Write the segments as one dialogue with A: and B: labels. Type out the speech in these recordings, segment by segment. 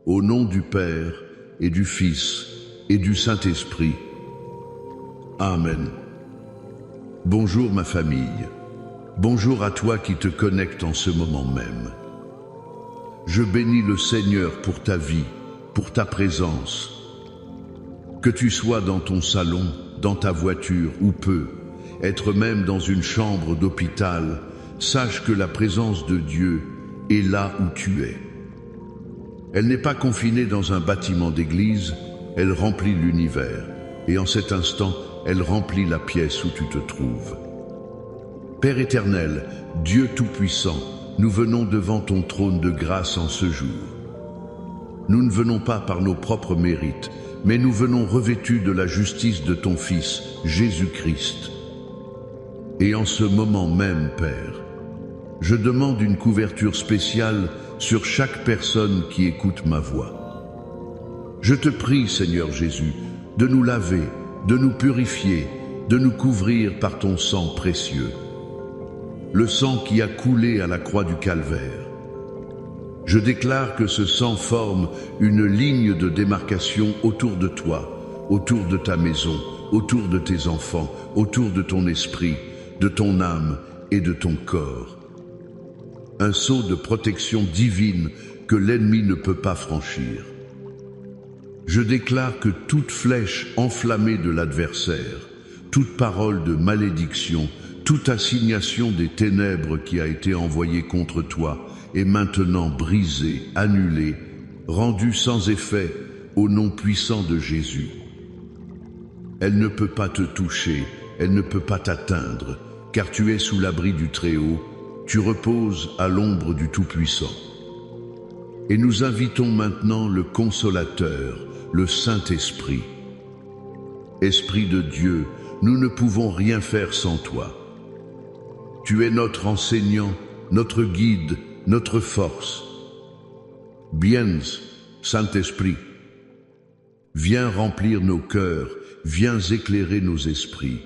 A: Au nom du Père et du Fils et du Saint-Esprit. Amen. Bonjour ma famille. Bonjour à toi qui te connectes en ce moment même. Je bénis le Seigneur pour ta vie, pour ta présence. Que tu sois dans ton salon, dans ta voiture ou peu, être même dans une chambre d'hôpital, sache que la présence de Dieu est là où tu es. Elle n'est pas confinée dans un bâtiment d'église, elle remplit l'univers, et en cet instant, elle remplit la pièce où tu te trouves. Père éternel, Dieu Tout-Puissant, nous venons devant ton trône de grâce en ce jour. Nous ne venons pas par nos propres mérites, mais nous venons revêtus de la justice de ton Fils, Jésus-Christ. Et en ce moment même, Père, je demande une couverture spéciale sur chaque personne qui écoute ma voix. Je te prie, Seigneur Jésus, de nous laver, de nous purifier, de nous couvrir par ton sang précieux. Le sang qui a coulé à la croix du Calvaire. Je déclare que ce sang forme une ligne de démarcation autour de toi, autour de ta maison, autour de tes enfants, autour de ton esprit, de ton âme et de ton corps. Un sceau de protection divine que l'ennemi ne peut pas franchir. Je déclare que toute flèche enflammée de l'adversaire, toute parole de malédiction, toute assignation des ténèbres qui a été envoyée contre toi est maintenant brisée, annulée, rendue sans effet au nom puissant de Jésus. Elle ne peut pas te toucher, elle ne peut pas t'atteindre, car tu es sous l'abri du Très-Haut, tu reposes à l'ombre du Tout-Puissant. Et nous invitons maintenant le Consolateur, le Saint-Esprit. Esprit de Dieu, nous ne pouvons rien faire sans toi. Tu es notre enseignant, notre guide, notre force. Viens, Saint-Esprit, viens remplir nos cœurs, viens éclairer nos esprits.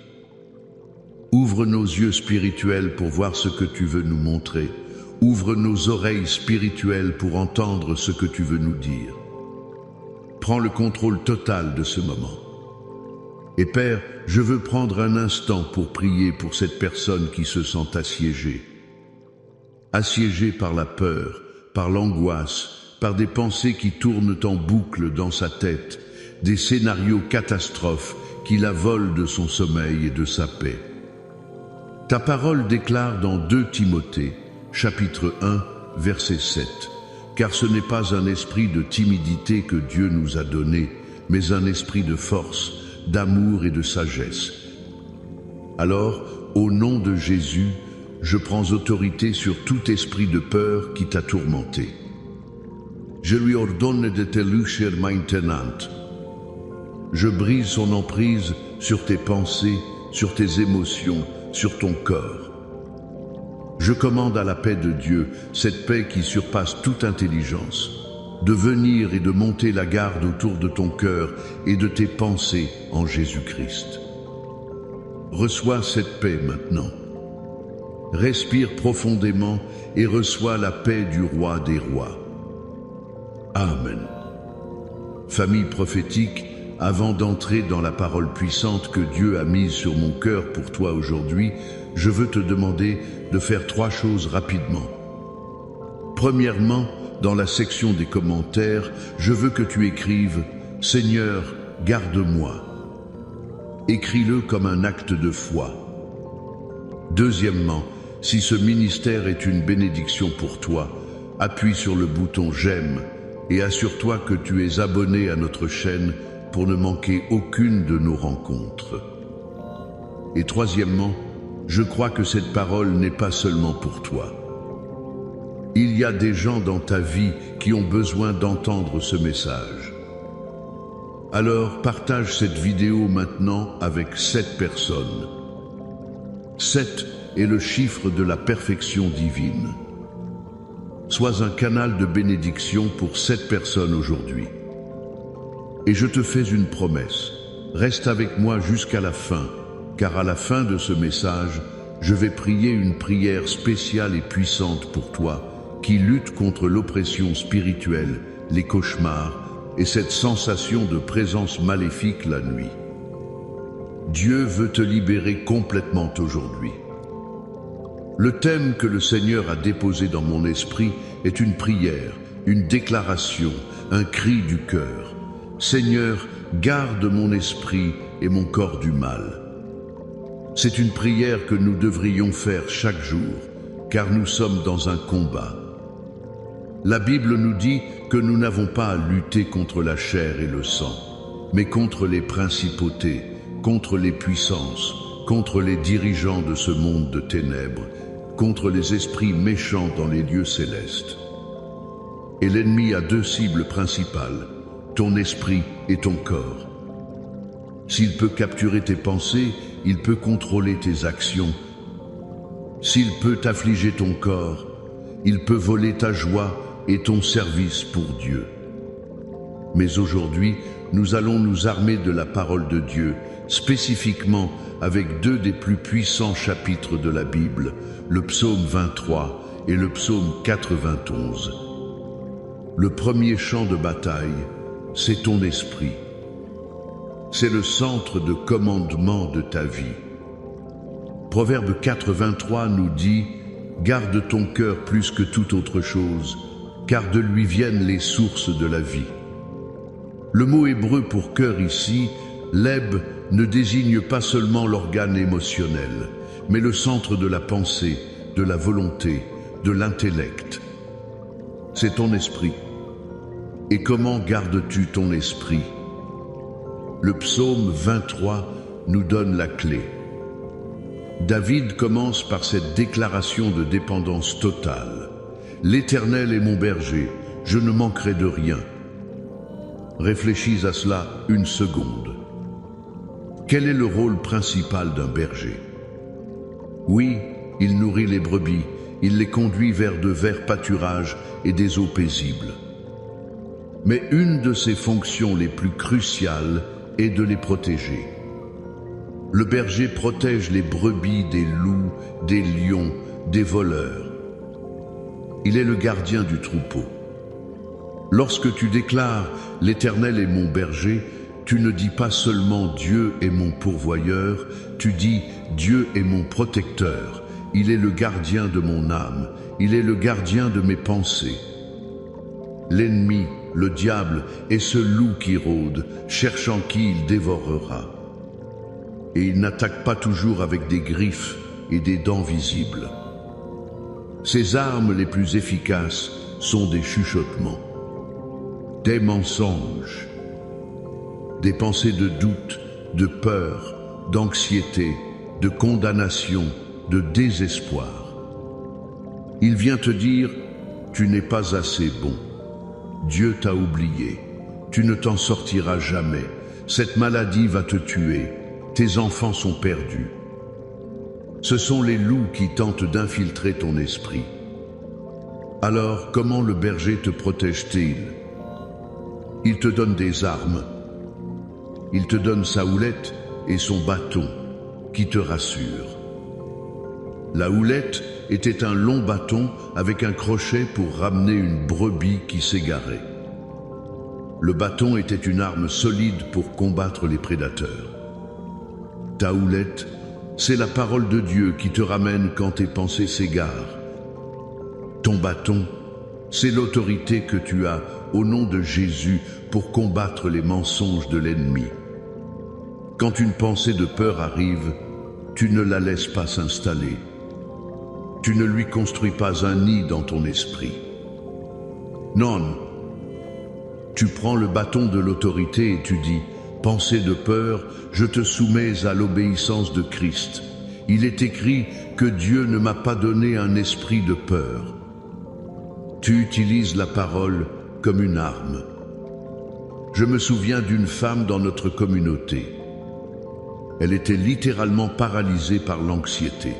A: Ouvre nos yeux spirituels pour voir ce que tu veux nous montrer. Ouvre nos oreilles spirituelles pour entendre ce que tu veux nous dire. Prends le contrôle total de ce moment. Et Père, je veux prendre un instant pour prier pour cette personne qui se sent assiégée. Assiégée par la peur, par l'angoisse, par des pensées qui tournent en boucle dans sa tête, des scénarios catastrophes qui la volent de son sommeil et de sa paix. Ta parole déclare dans 2 Timothée, chapitre 1, verset 7, « Car ce n'est pas un esprit de timidité que Dieu nous a donné, mais un esprit de force, d'amour et de sagesse. » Alors, au nom de Jésus, je prends autorité sur tout esprit de peur qui t'a tourmenté. Je lui ordonne de te lâcher maintenant. Je brise son emprise sur tes pensées, sur tes émotions, sur ton corps. Je commande à la paix de Dieu, cette paix qui surpasse toute intelligence, de venir et de monter la garde autour de ton cœur et de tes pensées en Jésus-Christ. Reçois cette paix maintenant. Respire profondément et reçois la paix du Roi des Rois. Amen. Famille prophétique, avant d'entrer dans la parole puissante que Dieu a mise sur mon cœur pour toi aujourd'hui, je veux te demander de faire 3 choses rapidement. Premièrement, dans la section des commentaires, je veux que tu écrives « Seigneur, garde-moi ». Écris-le comme un acte de foi. Deuxièmement, si ce ministère est une bénédiction pour toi, appuie sur le bouton « J'aime » et assure-toi que tu es abonné à notre chaîne pour ne manquer aucune de nos rencontres. Et troisièmement, je crois que cette parole n'est pas seulement pour toi. Il y a des gens dans ta vie qui ont besoin d'entendre ce message. Alors partage cette vidéo maintenant avec 7 personnes. 7 est le chiffre de la perfection divine. Sois un canal de bénédiction pour 7 personnes aujourd'hui. Et je te fais une promesse, reste avec moi jusqu'à la fin, car à la fin de ce message, je vais prier une prière spéciale et puissante pour toi, qui lutte contre l'oppression spirituelle, les cauchemars et cette sensation de présence maléfique la nuit. Dieu veut te libérer complètement aujourd'hui. Le thème que le Seigneur a déposé dans mon esprit est une prière, une déclaration, un cri du cœur. Seigneur, garde mon esprit et mon corps du mal. C'est une prière que nous devrions faire chaque jour, car nous sommes dans un combat. La Bible nous dit que nous n'avons pas à lutter contre la chair et le sang, mais contre les principautés, contre les puissances, contre les dirigeants de ce monde de ténèbres, contre les esprits méchants dans les lieux célestes. Et l'ennemi a deux cibles principales, ton esprit et ton corps. S'il peut capturer tes pensées, il peut contrôler tes actions. S'il peut affliger ton corps, il peut voler ta joie et ton service pour Dieu. Mais aujourd'hui, nous allons nous armer de la parole de Dieu, spécifiquement avec deux des plus puissants chapitres de la Bible, le psaume 23 et le psaume 91. Le premier champ de bataille, c'est ton esprit. C'est le centre de commandement de ta vie. Proverbe 4:23 nous dit « Garde ton cœur plus que toute autre chose, car de lui viennent les sources de la vie. » Le mot hébreu pour cœur ici, leb, ne désigne pas seulement l'organe émotionnel, mais le centre de la pensée, de la volonté, de l'intellect. C'est ton esprit. Et comment gardes-tu ton esprit? Le psaume 23 nous donne la clé. David commence par cette déclaration de dépendance totale. « L'Éternel est mon berger, je ne manquerai de rien. » Réfléchis à cela une seconde. Quel est le rôle principal d'un berger? Oui, il nourrit les brebis, il les conduit vers de verts pâturages et des eaux paisibles. Mais une de ses fonctions les plus cruciales est de les protéger. Le berger protège les brebis des loups, des lions, des voleurs. Il est le gardien du troupeau. Lorsque tu déclares « L'Éternel est mon berger », tu ne dis pas seulement « Dieu est mon pourvoyeur », tu dis « Dieu est mon protecteur, il est le gardien de mon âme, il est le gardien de mes pensées. » L'ennemi, le diable, est ce loup qui rôde, cherchant qui il dévorera. Et il n'attaque pas toujours avec des griffes et des dents visibles. Ses armes les plus efficaces sont des chuchotements, des mensonges, des pensées de doute, de peur, d'anxiété, de condamnation, de désespoir. Il vient te dire « Tu n'es pas assez bon. Dieu t'a oublié. Tu ne t'en sortiras jamais. Cette maladie va te tuer. Tes enfants sont perdus. » Ce sont les loups qui tentent d'infiltrer ton esprit. Alors, comment le berger te protège-t-il? Il te donne des armes. Il te donne sa houlette et son bâton qui te rassure. La houlette était un long bâton avec un crochet pour ramener une brebis qui s'égarait. Le bâton était une arme solide pour combattre les prédateurs. Ta houlette, c'est la parole de Dieu qui te ramène quand tes pensées s'égarent. Ton bâton, c'est l'autorité que tu as au nom de Jésus pour combattre les mensonges de l'ennemi. Quand une pensée de peur arrive, tu ne la laisses pas s'installer. Tu ne lui construis pas un nid dans ton esprit. Non, tu prends le bâton de l'autorité et tu dis « Pensée de peur, je te soumets à l'obéissance de Christ. Il est écrit que Dieu ne m'a pas donné un esprit de peur. » Tu utilises la parole comme une arme. Je me souviens d'une femme dans notre communauté. Elle était littéralement paralysée par l'anxiété.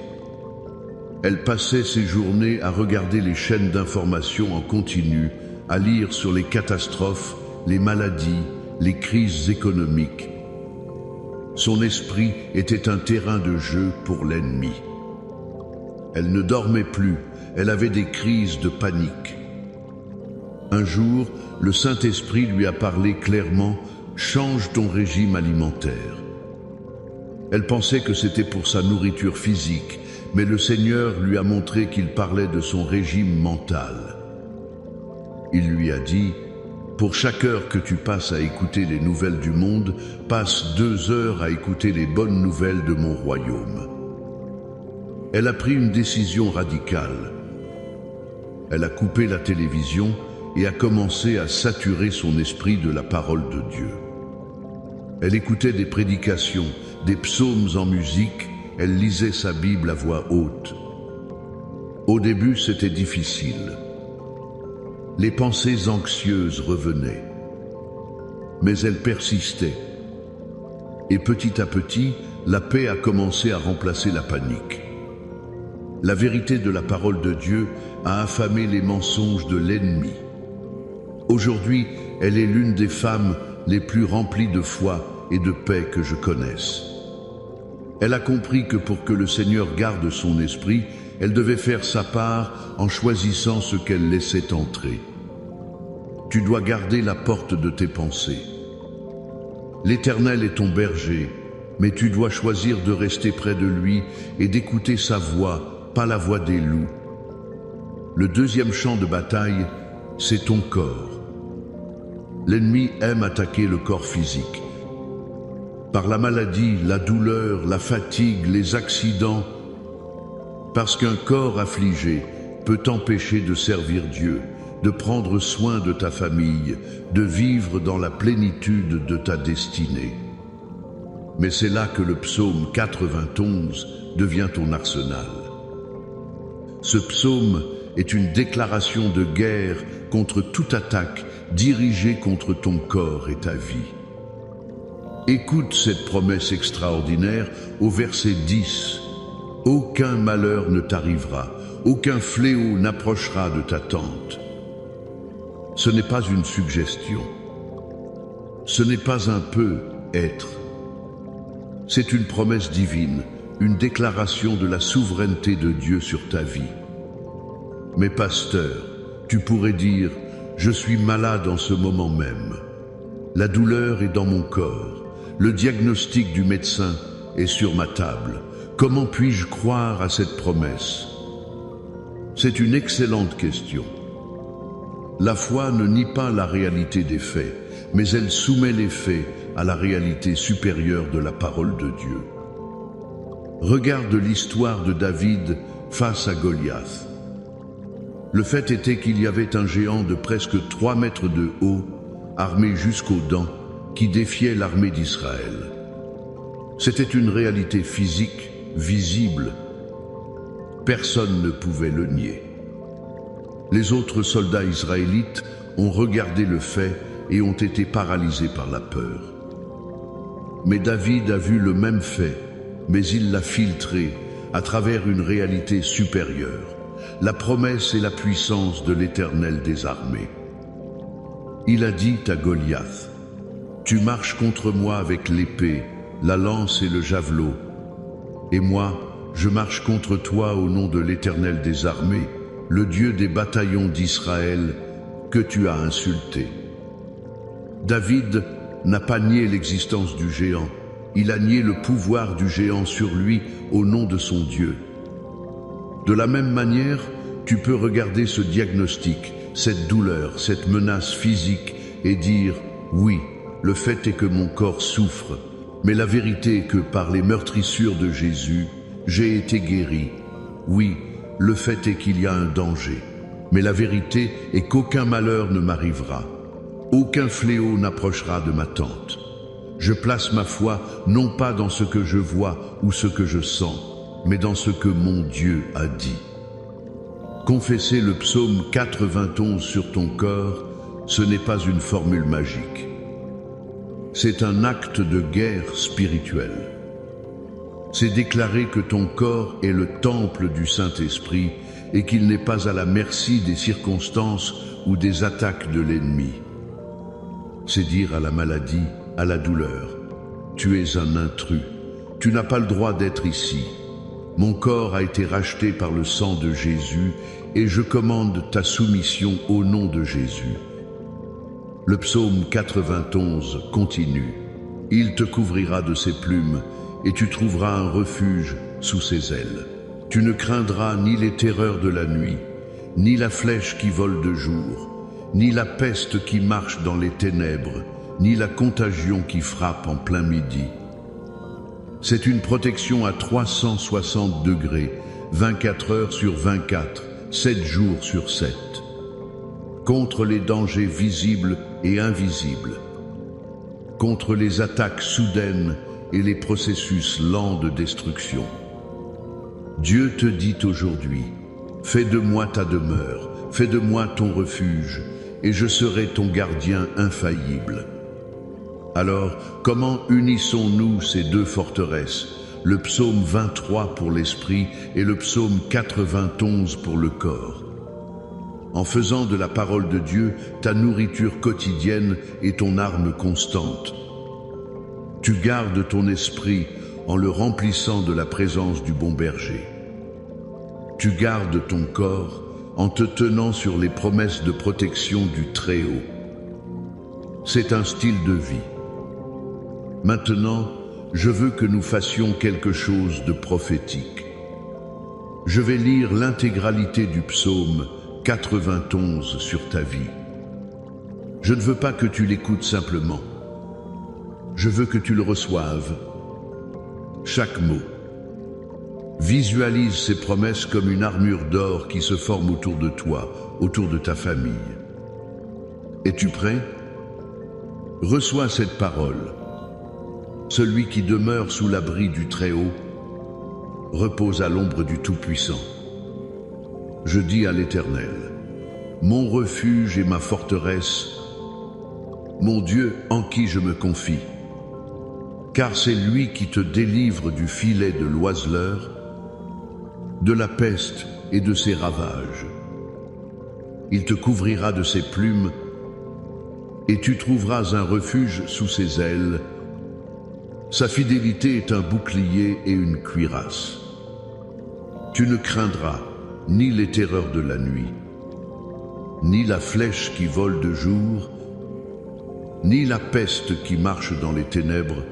A: Elle passait ses journées à regarder les chaînes d'information en continu, à lire sur les catastrophes, les maladies, les crises économiques. Son esprit était un terrain de jeu pour l'ennemi. Elle ne dormait plus, elle avait des crises de panique. Un jour, le Saint-Esprit lui a parlé clairement « Change ton régime alimentaire ». Elle pensait que c'était pour sa nourriture physique, mais le Seigneur lui a montré qu'il parlait de son régime mental. Il lui a dit « Pour chaque heure que tu passes à écouter les nouvelles du monde, passe 2 heures à écouter les bonnes nouvelles de mon royaume. » Elle a pris une décision radicale. Elle a coupé la télévision et a commencé à saturer son esprit de la parole de Dieu. Elle écoutait des prédications, des psaumes en musique, elle lisait sa Bible à voix haute. Au début, c'était difficile. Les pensées anxieuses revenaient. Mais elle persistait. Et petit à petit, la paix a commencé à remplacer la panique. La vérité de la parole de Dieu a affamé les mensonges de l'ennemi. Aujourd'hui, elle est l'une des femmes les plus remplies de foi et de paix que je connaisse. Elle a compris que pour que le Seigneur garde son esprit, elle devait faire sa part en choisissant ce qu'elle laissait entrer. Tu dois garder la porte de tes pensées. L'Éternel est ton berger, mais tu dois choisir de rester près de lui et d'écouter sa voix, pas la voix des loups. Le deuxième champ de bataille, c'est ton corps. L'ennemi aime attaquer le corps physique. Par la maladie, la douleur, la fatigue, les accidents, parce qu'un corps affligé peut t'empêcher de servir Dieu, de prendre soin de ta famille, de vivre dans la plénitude de ta destinée. Mais c'est là que le psaume 91 devient ton arsenal. Ce psaume est une déclaration de guerre contre toute attaque dirigée contre ton corps et ta vie. Écoute cette promesse extraordinaire au verset 10. « Aucun malheur ne t'arrivera, aucun fléau n'approchera de ta tente. » Ce n'est pas une suggestion. Ce n'est pas un peu être. C'est une promesse divine, une déclaration de la souveraineté de Dieu sur ta vie. Mais pasteur, tu pourrais dire, je suis malade en ce moment même. La douleur est dans mon corps. Le diagnostic du médecin est sur ma table. Comment puis-je croire à cette promesse? C'est une excellente question. La foi ne nie pas la réalité des faits, mais elle soumet les faits à la réalité supérieure de la parole de Dieu. Regarde l'histoire de David face à Goliath. Le fait était qu'il y avait un géant de presque 3 mètres de haut, armé jusqu'aux dents, qui défiait l'armée d'Israël. C'était une réalité physique, visible. Personne ne pouvait le nier. Les autres soldats israélites ont regardé le fait et ont été paralysés par la peur. Mais David a vu le même fait, mais il l'a filtré à travers une réalité supérieure, la promesse et la puissance de l'Éternel des armées. Il a dit à Goliath, « Tu marches contre moi avec l'épée, la lance et le javelot, et moi, je marche contre toi au nom de l'Éternel des armées, le Dieu des bataillons d'Israël, que tu as insulté. » David n'a pas nié l'existence du géant, il a nié le pouvoir du géant sur lui au nom de son Dieu. De la même manière, tu peux regarder ce diagnostic, cette douleur, cette menace physique et dire « Oui, le fait est que mon corps souffre, mais la vérité est que par les meurtrissures de Jésus, j'ai été guéri. Oui, le fait est qu'il y a un danger, mais la vérité est qu'aucun malheur ne m'arrivera. Aucun fléau n'approchera de ma tente. Je place ma foi non pas dans ce que je vois ou ce que je sens, mais dans ce que mon Dieu a dit. » Confesser le psaume 91 sur ton corps, ce n'est pas une formule magique. C'est un acte de guerre spirituelle. C'est déclarer que ton corps est le temple du Saint-Esprit et qu'il n'est pas à la merci des circonstances ou des attaques de l'ennemi. C'est dire à la maladie, à la douleur, « Tu es un intrus, tu n'as pas le droit d'être ici. Mon corps a été racheté par le sang de Jésus et je commande ta soumission au nom de Jésus. Le psaume 91 continue. Il te couvrira de ses plumes, et tu trouveras un refuge sous ses ailes. Tu ne craindras ni les terreurs de la nuit, ni la flèche qui vole de jour, ni la peste qui marche dans les ténèbres, ni la contagion qui frappe en plein midi. C'est une protection à 360 degrés, 24 heures sur 24, 7 jours sur 7, contre les dangers visibles et invisibles, contre les attaques soudaines et les processus lents de destruction. Dieu te dit aujourd'hui, fais de moi ta demeure, fais de moi ton refuge, et je serai ton gardien infaillible. Alors, comment unissons-nous ces deux forteresses, le psaume 23 pour l'esprit et le psaume 91 pour le corps? En faisant de la parole de Dieu ta nourriture quotidienne et ton arme constante. Tu gardes ton esprit en le remplissant de la présence du bon berger. Tu gardes ton corps en te tenant sur les promesses de protection du Très-Haut. C'est un style de vie. Maintenant, je veux que nous fassions quelque chose de prophétique. Je vais lire l'intégralité du psaume 91 sur ta vie. Je ne veux pas que tu l'écoutes simplement. Je veux que tu le reçoives. Chaque mot. Visualise ces promesses comme une armure d'or qui se forme autour de toi, autour de ta famille. Es-tu prêt? Reçois cette parole. Celui qui demeure sous l'abri du Très-Haut repose à l'ombre du Tout-Puissant. Je dis à l'Éternel, mon refuge et ma forteresse, mon Dieu en qui je me confie. Car c'est lui qui te délivre du filet de l'oiseleur, de la peste et de ses ravages. Il te couvrira de ses plumes, et tu trouveras un refuge sous ses ailes. Sa fidélité est un bouclier et une cuirasse. Tu ne craindras ni les terreurs de la nuit, ni la flèche qui vole de jour, ni la peste qui marche dans les ténèbres,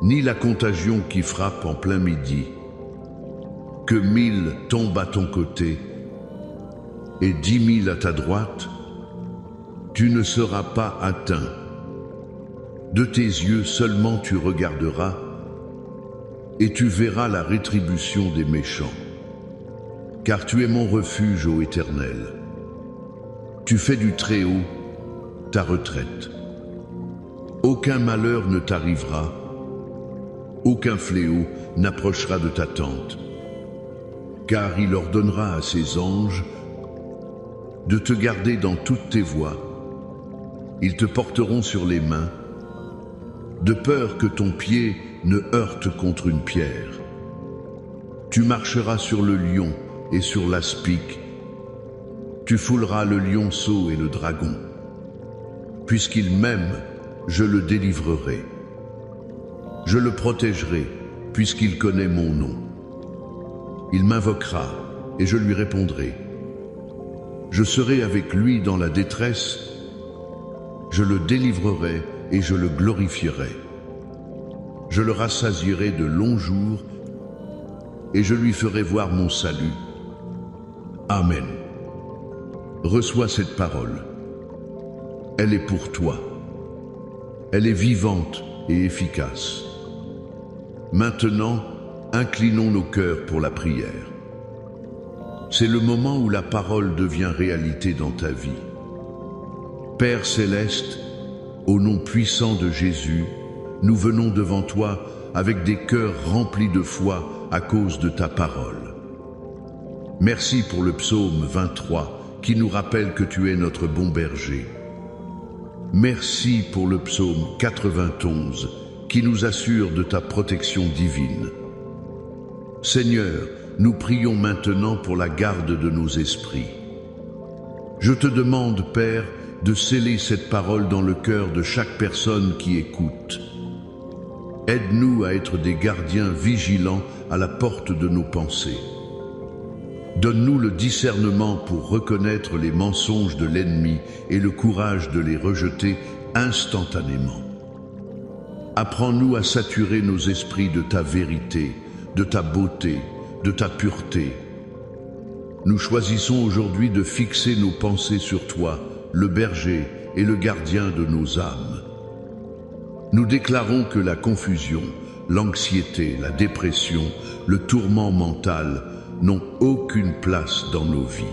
A: ni la contagion qui frappe en plein midi. Que 1000 tombent à ton côté et 10 000 à ta droite, tu ne seras pas atteint. De tes yeux seulement tu regarderas et tu verras la rétribution des méchants. Car tu es mon refuge, ô Éternel. Tu fais du Très-Haut ta retraite. Aucun malheur ne t'arrivera, aucun fléau n'approchera de ta tente. Car il ordonnera à ses anges de te garder dans toutes tes voies. Ils te porteront sur les mains, de peur que ton pied ne heurte contre une pierre. Tu marcheras sur le lion et sur l'aspic. Tu fouleras le lionceau et le dragon. Puisqu'il m'aime, je le délivrerai. Je le protégerai, puisqu'il connaît mon nom. Il m'invoquera, et je lui répondrai. Je serai avec lui dans la détresse, je le délivrerai et je le glorifierai. Je le rassasierai de longs jours, et je lui ferai voir mon salut. Amen. Reçois cette parole. Elle est pour toi. Elle est vivante et efficace. Maintenant, inclinons nos cœurs pour la prière. C'est le moment où la parole devient réalité dans ta vie. Père céleste, au nom puissant de Jésus, nous venons devant toi avec des cœurs remplis de foi à cause de ta parole. Merci pour le psaume 23 qui nous rappelle que tu es notre bon berger. Merci pour le psaume 91 qui nous assure de ta protection divine. Seigneur, nous prions maintenant pour la garde de nos esprits. Je te demande, Père, de sceller cette parole dans le cœur de chaque personne qui écoute. Aide-nous à être des gardiens vigilants à la porte de nos pensées. Donne-nous le discernement pour reconnaître les mensonges de l'ennemi et le courage de les rejeter instantanément. Apprends-nous à saturer nos esprits de ta vérité, de ta beauté, de ta pureté. Nous choisissons aujourd'hui de fixer nos pensées sur toi, le berger et le gardien de nos âmes. Nous déclarons que la confusion, l'anxiété, la dépression, le tourment mental n'ont aucune place dans nos vies.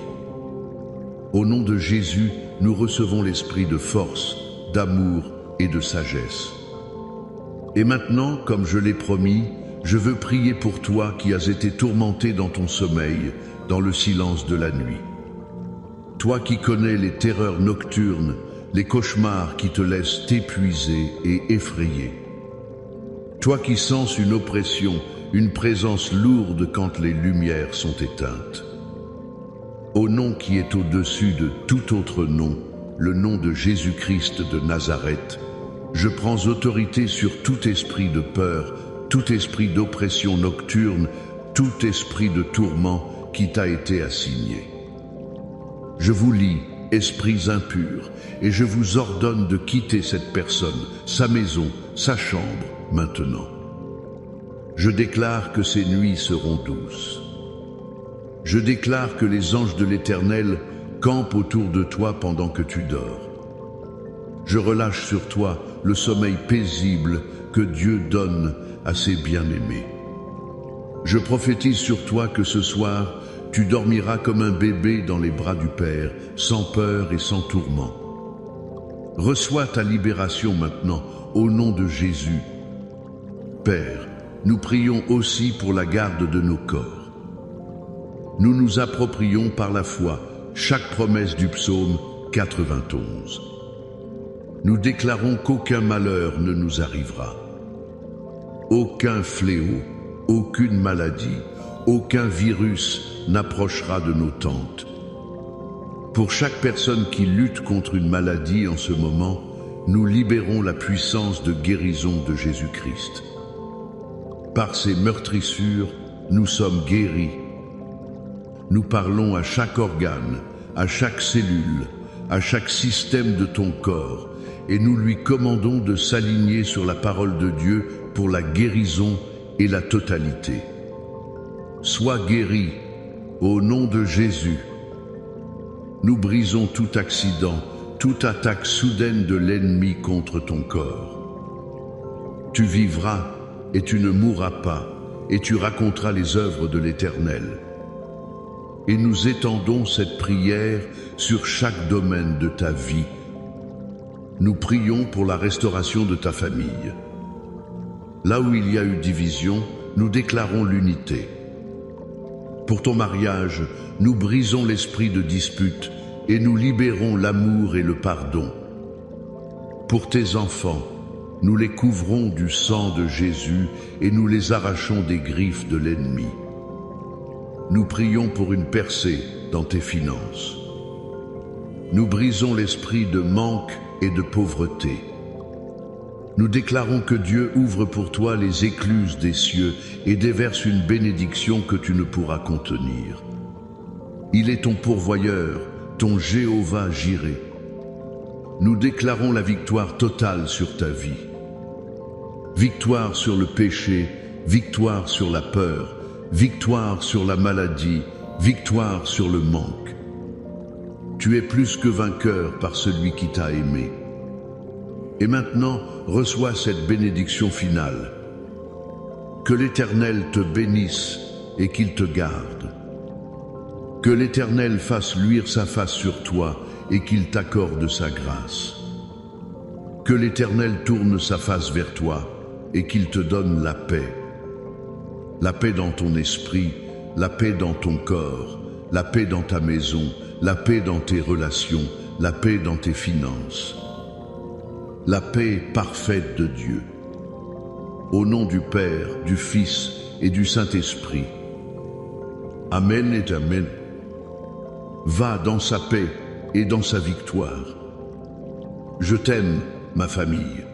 A: Au nom de Jésus, nous recevons l'esprit de force, d'amour et de sagesse. Et maintenant, comme je l'ai promis, je veux prier pour toi qui as été tourmenté dans ton sommeil, dans le silence de la nuit. Toi qui connais les terreurs nocturnes, les cauchemars qui te laissent épuisé et effrayé. Toi qui sens une oppression, une présence lourde quand les lumières sont éteintes. Au nom qui est au-dessus de tout autre nom, le nom de Jésus-Christ de Nazareth, je prends autorité sur tout esprit de peur, tout esprit d'oppression nocturne, tout esprit de tourment qui t'a été assigné. Je vous lie, esprits impurs, et je vous ordonne de quitter cette personne, sa maison, sa chambre, maintenant. Je déclare que ces nuits seront douces. Je déclare que les anges de l'Éternel campent autour de toi pendant que tu dors. Je relâche sur toi le sommeil paisible que Dieu donne à ses bien-aimés. Je prophétise sur toi que ce soir, tu dormiras comme un bébé dans les bras du Père, sans peur et sans tourment. Reçois ta libération maintenant, au nom de Jésus. Père, nous prions aussi pour la garde de nos corps. Nous nous approprions par la foi chaque promesse du psaume 91. Nous déclarons qu'aucun malheur ne nous arrivera. Aucun fléau, aucune maladie, aucun virus n'approchera de nos tentes. Pour chaque personne qui lutte contre une maladie en ce moment, nous libérons la puissance de guérison de Jésus-Christ. Par ses meurtrissures, nous sommes guéris. Nous parlons à chaque organe, à chaque cellule, à chaque système de ton corps, et nous lui commandons de s'aligner sur la parole de Dieu pour la guérison et la totalité. Sois guéri, au nom de Jésus. Nous brisons tout accident, toute attaque soudaine de l'ennemi contre ton corps. Tu vivras et tu ne mourras pas, et tu raconteras les œuvres de l'Éternel. Et nous étendons cette prière sur chaque domaine de ta vie. Nous prions pour la restauration de ta famille. Là où il y a eu division, nous déclarons l'unité. Pour ton mariage, nous brisons l'esprit de dispute et nous libérons l'amour et le pardon. Pour tes enfants, nous les couvrons du sang de Jésus et nous les arrachons des griffes de l'ennemi. Nous prions pour une percée dans tes finances. Nous brisons l'esprit de manque et de pauvreté. Nous déclarons que Dieu ouvre pour toi les écluses des cieux et déverse une bénédiction que tu ne pourras contenir. Il est ton pourvoyeur, ton Jéhovah Jireh. Nous déclarons la victoire totale sur ta vie. Victoire sur le péché, victoire sur la peur, victoire sur la maladie, victoire sur le manque. Tu es plus que vainqueur par celui qui t'a aimé. Et maintenant, reçois cette bénédiction finale. Que l'Éternel te bénisse et qu'il te garde. Que l'Éternel fasse luire sa face sur toi et qu'il t'accorde sa grâce. Que l'Éternel tourne sa face vers toi et qu'il te donne la paix. La paix dans ton esprit, la paix dans ton corps, la paix dans ta maison, la paix dans tes relations, la paix dans tes finances. La paix parfaite de Dieu. Au nom du Père, du Fils et du Saint-Esprit. Amen et Amen. Va dans sa paix et dans sa victoire. Je t'aime, ma famille.